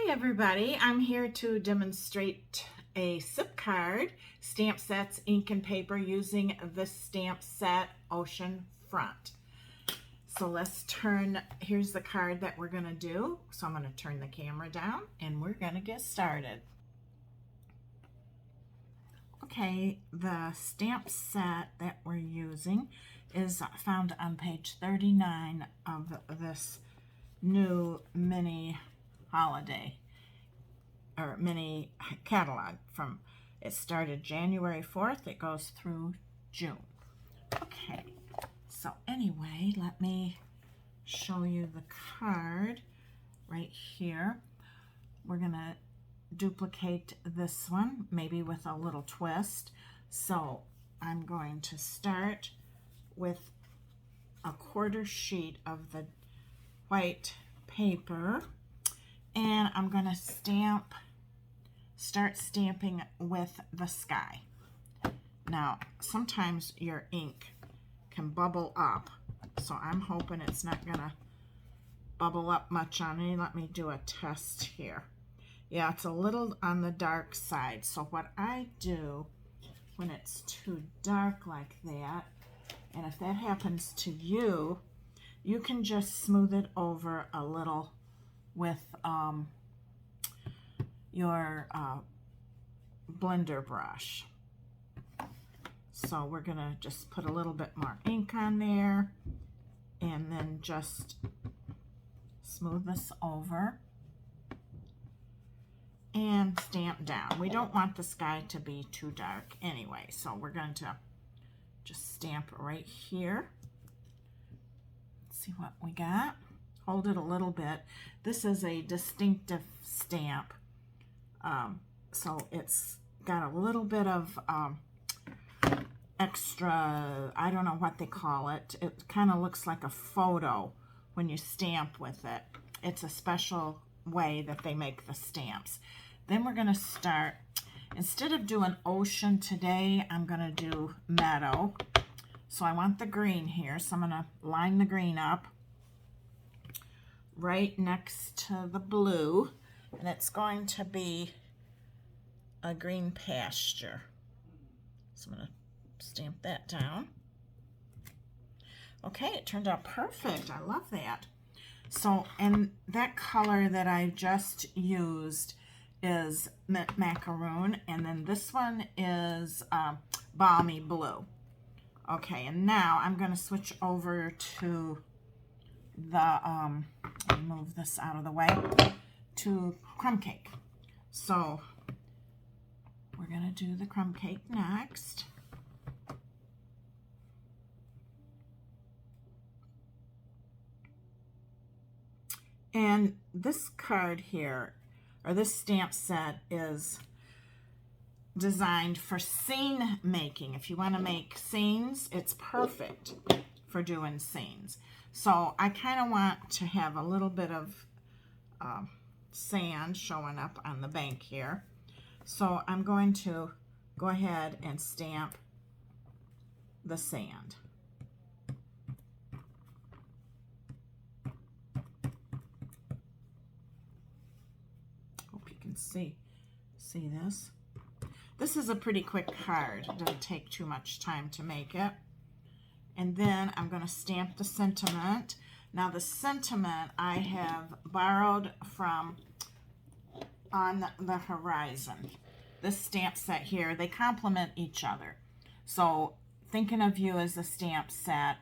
Hi everybody, I'm here to demonstrate a SIP card, stamp sets, ink and paper using the stamp set Oceanfront. So let's here's the card that we're going to do. So I'm going to turn the camera down and we're going to get started. Okay, the stamp set that we're using is found on page 39 of this new mini holiday or mini catalog. It started January 4th, it goes through June. Okay, so anyway, let me show you the card right here. We're gonna duplicate this one, maybe with a little twist. So I'm going to start with a quarter sheet of the white paper, and I'm going to start stamping with the sky. Now, sometimes your ink can bubble up, so I'm hoping it's not going to bubble up much on me. Let me do a test here. Yeah, it's a little on the dark side, so what I do when it's too dark like that, and if that happens to you, you can just smooth it over a little with your blender brush. So we're gonna just put a little bit more ink on there and then just smooth this over and stamp down. We don't want the sky to be too dark anyway, so we're going to just stamp right here. Let's see what we got. Hold it a little bit. This is a distinctive stamp, so it's got a little bit of extra, I don't know what they call it. It kind of looks like a photo when you stamp with it. It's a special way that they make the stamps. Then we're going to start, instead of doing ocean today, I'm going to do meadow. So I want the green here, so I'm going to line the green up right next to the blue, and it's going to be a green pasture. So I'm going to stamp that down. Okay, it turned out perfect. I love that. So, and that color that I just used is Macaron, and then this one is Balmy blue. Okay, and now I'm going to switch over to the, move this out of the way, to crumb cake. So we're going to do the crumb cake next. And this card here, or this stamp set, is designed for scene making. If you want to make scenes, it's perfect for doing scenes. So I kind of want to have a little bit of sand showing up on the bank here. So I'm going to go ahead and stamp the sand. Hope you can see this. This is a pretty quick card. It doesn't take too much time to make it. And then I'm going to stamp the sentiment. Now the sentiment I have borrowed from On the Horizon. This stamp set here, they complement each other. So thinking of you as a stamp set,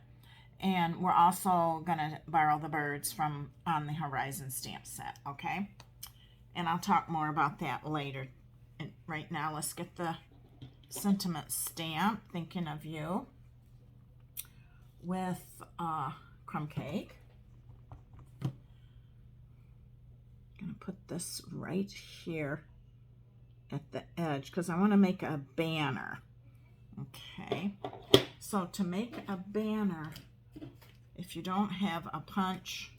and we're also going to borrow the birds from On the Horizon stamp set, okay? And I'll talk more about that later. And right now, let's get the sentiment stamp, thinking of you, with crumb cake. I'm going to put this right here at the edge because I want to make a banner. Okay, so to make a banner, if you don't have a punch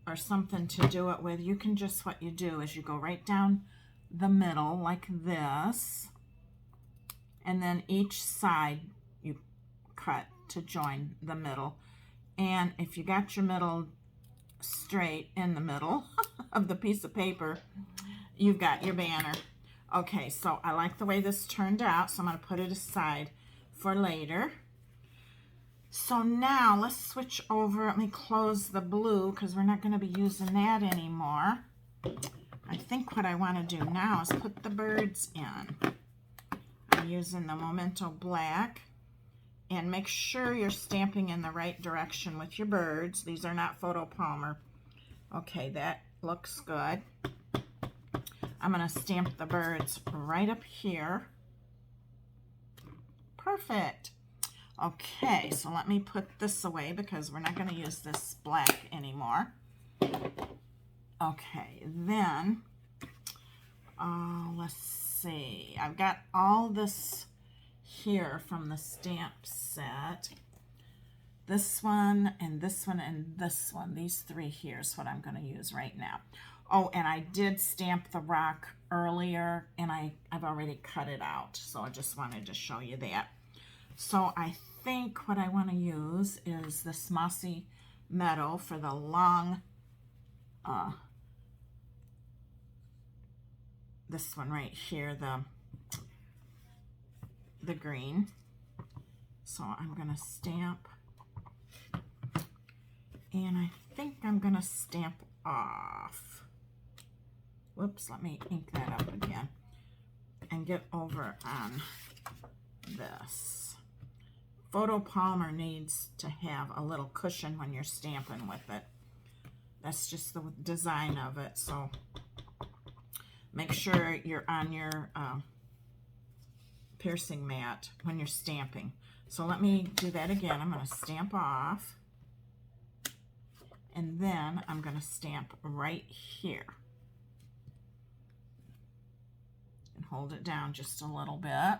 or something to do it with, you can just, what you do is you go right down the middle like this, and then each side you cut to join the middle. And if you got your middle straight in the middle, of the piece of paper, you've got your banner. Okay, so I like the way this turned out, so I'm going to put it aside for later. So now let's switch over. Let me close the blue because we're not going to be using that anymore. I think what I want to do now is put the birds in. I'm using the Memento black. And make sure you're stamping in the right direction with your birds. These are not photo palmer. Okay, that looks good. I'm going to stamp the birds right up here. Perfect. Okay, so let me put this away because we're not going to use this black anymore. Okay, then, let's see. I've got all this here from the stamp set. This one and this one and this one. These three here is what I'm going to use right now. Oh, and I did stamp the rock earlier, and I've already cut it out, so I just wanted to show you that. So I think what I want to use is this Mossy Meadow for the long, this one right here, the green. So I'm going to stamp, and I think I'm going to stamp off. Whoops, let me ink that up again and get over on this. Photo Palmer needs to have a little cushion when you're stamping with it. That's just the design of it, so make sure you're on your piercing mat when you're stamping. So let me do that again. I'm going to stamp off, and then I'm going to stamp right here and hold it down just a little bit.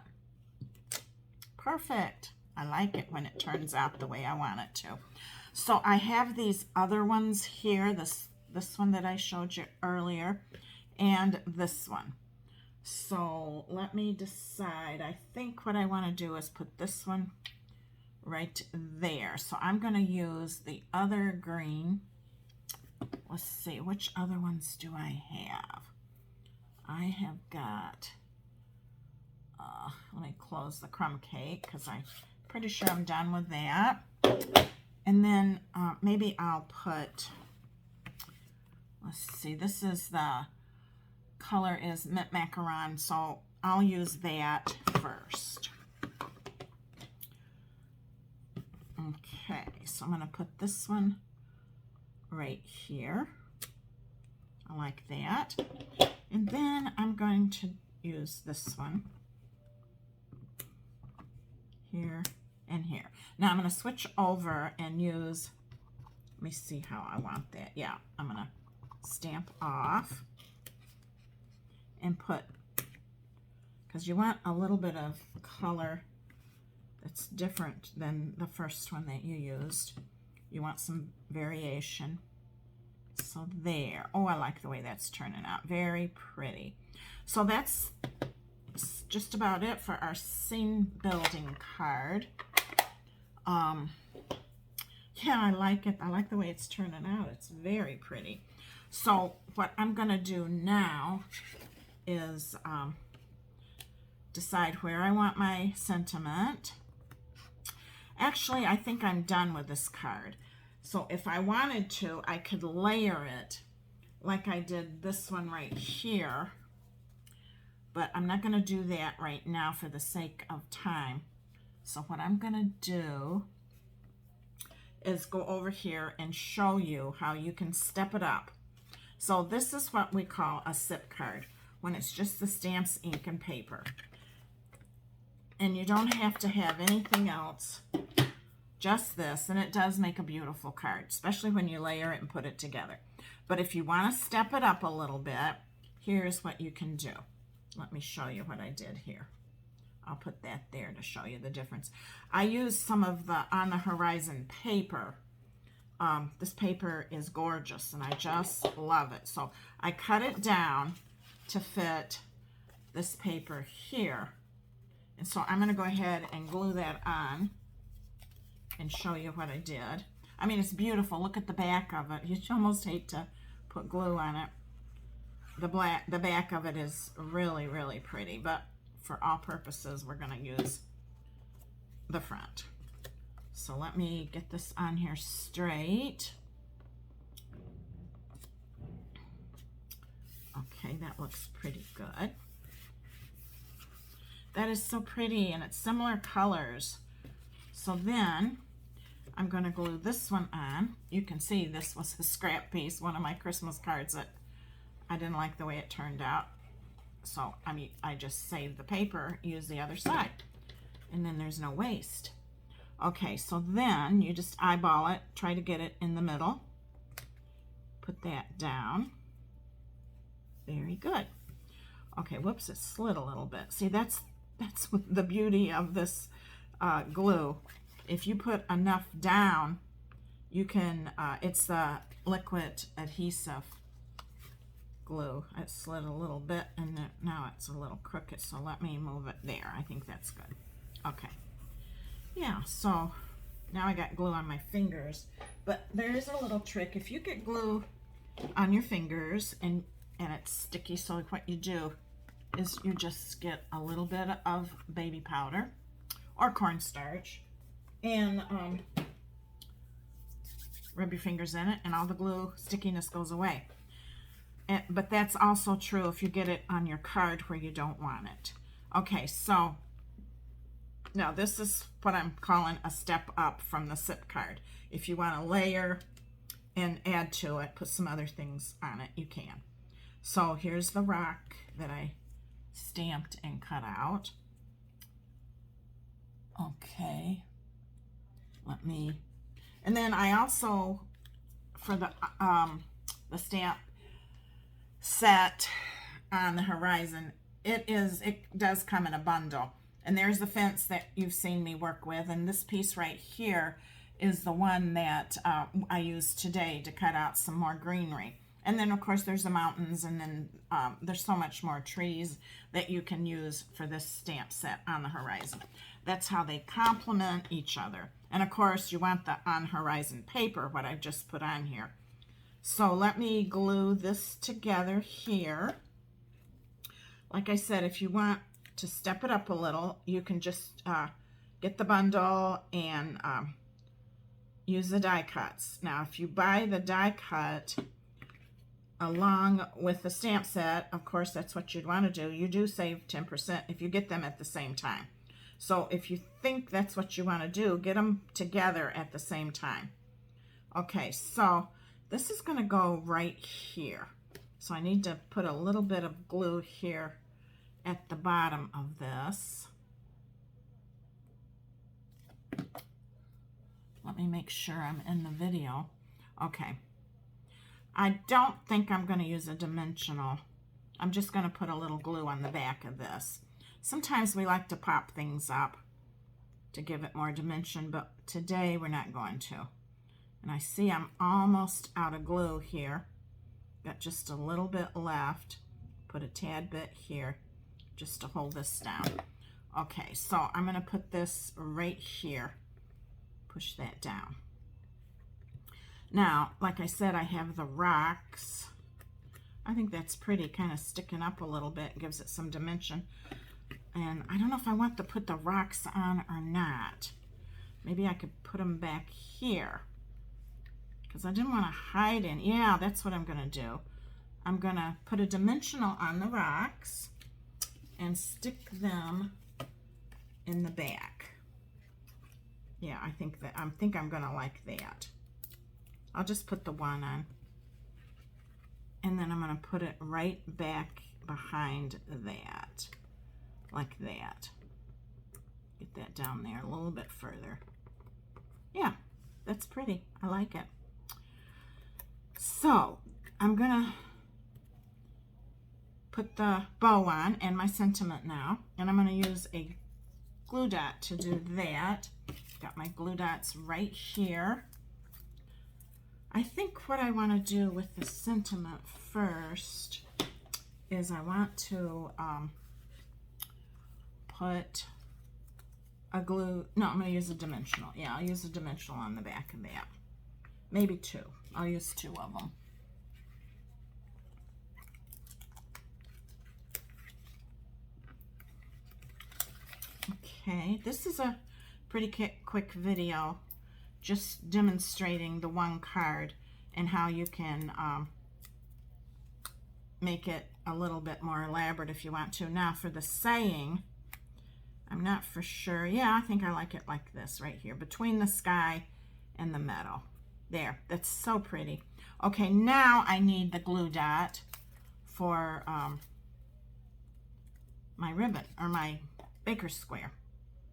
Perfect. I like it when it turns out the way I want it to. So I have these other ones here, this one that I showed you earlier, and this one. So let me decide. I think what I want to do is put this one right there. So I'm going to use the other green. Let's see, which other ones do I have? I have got, let me close the crumb cake because I'm pretty sure I'm done with that. And then maybe I'll put, let's see, this is the color is Mint Macaron, so I'll use that first. Okay, so I'm going to put this one right here. I like that. And then I'm going to use this one here and here. Now I'm going to switch over and use, let me see how I want that. Yeah, I'm going to stamp off and put, because you want a little bit of color that's different than the first one that you used. You want some variation. So there. Oh, I like the way that's turning out. Very pretty. So that's just about it for our scene building card. Yeah, I like it. I like the way it's turning out. It's very pretty. So what I'm going to do now is decide where I want my sentiment. Actually, I think I'm done with this card. So if I wanted to, I could layer it like I did this one right here. But I'm not going to do that right now for the sake of time. So what I'm going to do is go over here and show you how you can step it up. So this is what we call a SIP card, when it's just the stamps, ink, and paper. And you don't have to have anything else, just this, and it does make a beautiful card, especially when you layer it and put it together. But if you want to step it up a little bit, here's what you can do. Let me show you what I did here. I'll put that there to show you the difference. I used some of the On the Horizon paper. This paper is gorgeous, and I just love it. So I cut it down to fit this paper here. And so I'm going to go ahead and glue that on and show you what I did. I mean, it's beautiful. Look at the back of it. You almost hate to put glue on it. the back of it is really, really pretty, but for all purposes, we're going to use the front. So let me get this on here straight. Okay, that looks pretty good. That is so pretty, and it's similar colors. So then I'm going to glue this one on. You can see this was a scrap piece, one of my Christmas cards that I didn't like the way it turned out. So I just saved the paper, use the other side, and then there's no waste. Okay, so then you just eyeball it, try to get it in the middle. Put that down. Very good. Okay, whoops, it slid a little bit. See, that's the beauty of this glue. If you put enough down, you can, it's the liquid adhesive glue. It slid a little bit, and now it's a little crooked, so let me move it there. I think that's good. Okay. Yeah, so now I got glue on my fingers, but there is a little trick. If you get glue on your fingers and it's sticky, so what you do is you just get a little bit of baby powder or cornstarch and rub your fingers in it, and all the glue stickiness goes away. But that's also true if you get it on your card where you don't want it. Okay, so now this is what I'm calling a step up from the SIP card. If you want to layer and add to it, put some other things on it, you can. So here's the rock that I stamped and cut out. Okay, and then I also, for the stamp set on the horizon, it does come in a bundle. And there's the fence that you've seen me work with, and this piece right here is the one that I used today to cut out some more greenery. And then, of course, there's the mountains, and then there's so much more trees that you can use for this stamp set on the horizon. That's how they complement each other. And, of course, you want the on-horizon paper, what I've just put on here. So let me glue this together here. Like I said, if you want to step it up a little, you can just get the bundle and use the die cuts. Now, if you buy the die cut along with the stamp set, of course, that's what you'd want to do. You do save 10% if you get them at the same time. So if you think that's what you want to do, get them together at the same time. Okay, so this is going to go right here. So I need to put a little bit of glue here at the bottom of this. Let me make sure I'm in the video. Okay. I don't think I'm going to use a dimensional. I'm just going to put a little glue on the back of this. Sometimes we like to pop things up to give it more dimension, but today we're not going to. And I see I'm almost out of glue here. Got just a little bit left. Put a tad bit here just to hold this down. Okay, so I'm going to put this right here. Push that down. Now, like I said, I have the rocks. I think that's pretty, kind of sticking up a little bit, gives it some dimension. And I don't know if I want to put the rocks on or not. Maybe I could put them back here, because I didn't want to hide in. Yeah, that's what I'm going to do. I'm going to put a dimensional on the rocks and stick them in the back. Yeah, I think I'm going to like that. I'll just put the one on, and then I'm going to put it right back behind that, like that. Get that down there a little bit further. Yeah, that's pretty. I like it. So I'm going to put the bow on and my sentiment now, and I'm going to use a glue dot to do that. Got my glue dots right here. I think what I want to do with the sentiment first is I want to put a glue, no, I'm going to use a dimensional. Yeah, I'll use a dimensional on the back of that. Maybe two. I'll use two of them. Okay, this is a pretty quick video just demonstrating the one card and how you can make it a little bit more elaborate if you want to. Now for the saying, I'm not for sure. Yeah, I think I like it like this right here, between the sky and the meadow. There, that's so pretty. Okay, now I need the glue dot for my ribbon, or my baker's square.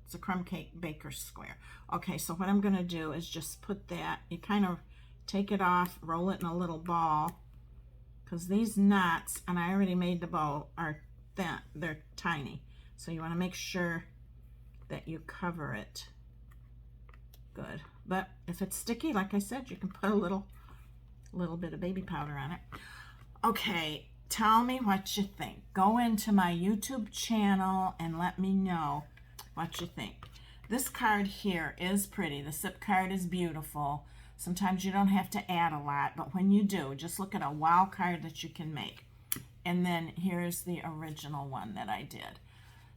It's a crumb cake baker's square. Okay, so what I'm gonna do is just put that, you kind of take it off, roll it in a little ball, because these knots, and I already made the bow, are thin, they're tiny. So you wanna make sure that you cover it good. But if it's sticky, like I said, you can put a little bit of baby powder on it. Okay, tell me what you think. Go into my YouTube channel and let me know what you think. This card here is pretty. The SIP card is beautiful. Sometimes you don't have to add a lot, but when you do, just look at a wow card that you can make. And then here's the original one that I did.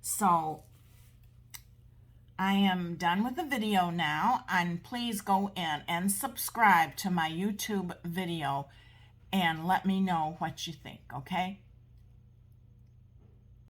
So I am done with the video now, and please go in and subscribe to my YouTube video and let me know what you think, okay?